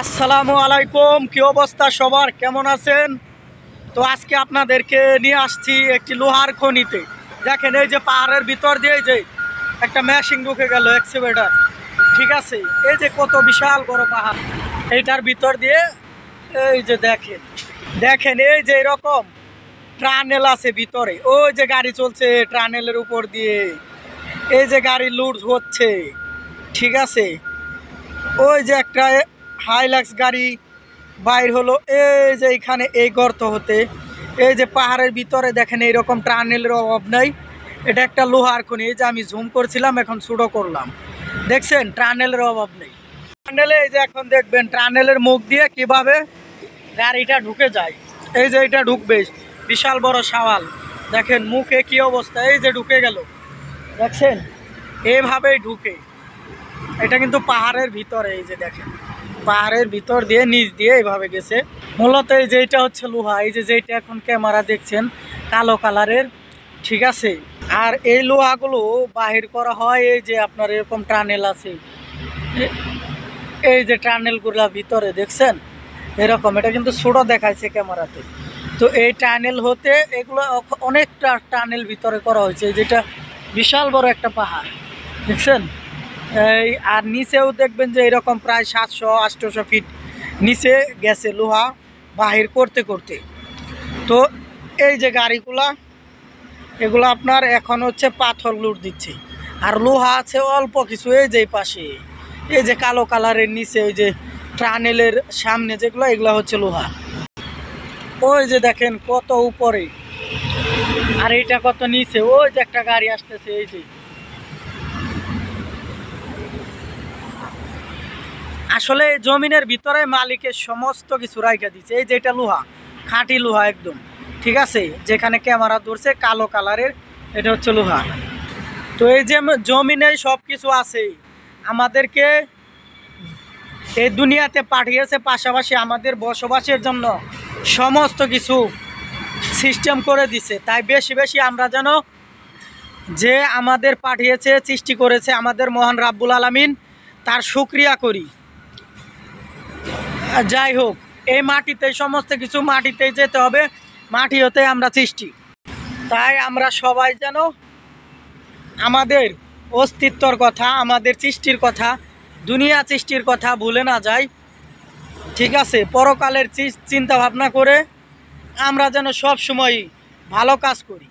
আসসালামু আলাইকুম, কি অবস্থা সবার, কেমন আছেন? তো আজকে আপনাদেরকে নিয়ে আসছি একটি লোহার খনিতে। দেখেন এই যে পাহাড়ের ভিতর দিয়ে যে একটা মেশিন ঢুকে গেল, এক্সকাভেটর। ঠিক আছে, এই যে কত বিশাল বড় পাহাড়, এইটার ভিতর দিয়ে এই যে দেখেন দেখেন এই যে এরকম টানেল আছে ভিতরে। ওই যে গাড়ি চলছে টানেলের উপর দিয়ে, এই যে গাড়ি লুট হচ্ছে। ঠিক আছে, ওই যে একটা হাইলাক্স গাড়ি বাইর হলো এই যে এখানে এই গর্ত হতে। এই যে পাহাড়ের ভিতরে দেখেন এইরকম টানেলের অভাব নাই। এটা একটা লোহার খনি। এই যে আমি জুম করছিলাম, এখন ছোটো করলাম, দেখছেন টানেলের অভাব নেই। টানেলে এই যে এখন দেখবেন টানেলের মুখ দিয়ে কিভাবে গাড়িটা ঢুকে যায়। এই যে এটা ঢুকবে, বিশাল বড় শাওয়াল, দেখেন মুখে কি অবস্থা। এই যে ঢুকে গেল, দেখছেন এইভাবেই ঢুকে। এটা কিন্তু পাহাড়ের ভিতরে, এই যে দেখেন পাহাড়ের ভিতর দিয়ে নিচ দিয়ে এইভাবে গেছে। মূলত এই যে এটা হচ্ছে লোহা, এই যে যেটা এখন ক্যামেরা দেখছেন কালো কালারের। ঠিক আছে, আর এই লোহাগুলো বাহির করা হয় এই যে আপনার এরকম টানেল আছে, এই যে টানেলগুলো ভিতরে দেখছেন এরকম। এটা কিন্তু ছোট দেখাইছে ক্যামেরাতে। তো এই টানেল হতে এগুলো অনেকটা টানেল ভিতরে করা হয়েছে। যেটা বিশাল বড় একটা পাহাড়, দেখছেন। এই আর নিচেও দেখবেন যে এরকম প্রায় 700-800 ফিট নিচে গেছে লোহা বাহির করতে করতে। তো এই যে গাড়িগুলা, এগুলো আপনার এখন হচ্ছে পাথর লুট দিচ্ছে, আর লোহা আছে অল্প কিছু এই যে পাশে। এই যে কালো কালারের নিচে ওই যে টানেলের সামনে যেগুলো, এগুলো হচ্ছে লোহা। ওই যে দেখেন কত উপরে, আর এইটা কত নিচে। ওই যে একটা গাড়ি আসতেছে, এই যে আসলে জমিনের ভিতরে মালিকের সমস্ত কিছু রাইখা দিচ্ছে। এই যে এটা লোহা, খাঁটি লোহা একদম। ঠিক আছে, যেখানে ক্যামেরা ধরছে কালো কালারের, এটা হচ্ছে লোহা। তো এই যে জমিনে সব কিছু আছে, আমাদেরকে এই দুনিয়াতে পাঠিয়েছে, পাশাপাশি আমাদের বসবাসের জন্য সমস্ত কিছু সিস্টেম করে দিছে। তাই বেশি বেশি আমরা যেন যে আমাদের পাঠিয়েছে, সৃষ্টি করেছে আমাদের মহান রাব্বুল আলামিন, তার শুকরিয়া করি। যাই হোক, এই মাটিতে সমস্ত কিছু মাটিতেই যেতে হবে, মাটি হতে আমরা সৃষ্টি। তাই আমরা সবাই যেন আমাদের অস্তিত্বর কথা, আমাদের সৃষ্টির কথা, দুনিয়া সৃষ্টির কথা ভুলে না যাই। ঠিক আছে, পরকালের চিন্তা ভাবনা করে আমরা যেন সব সময় ভালো কাজ করি।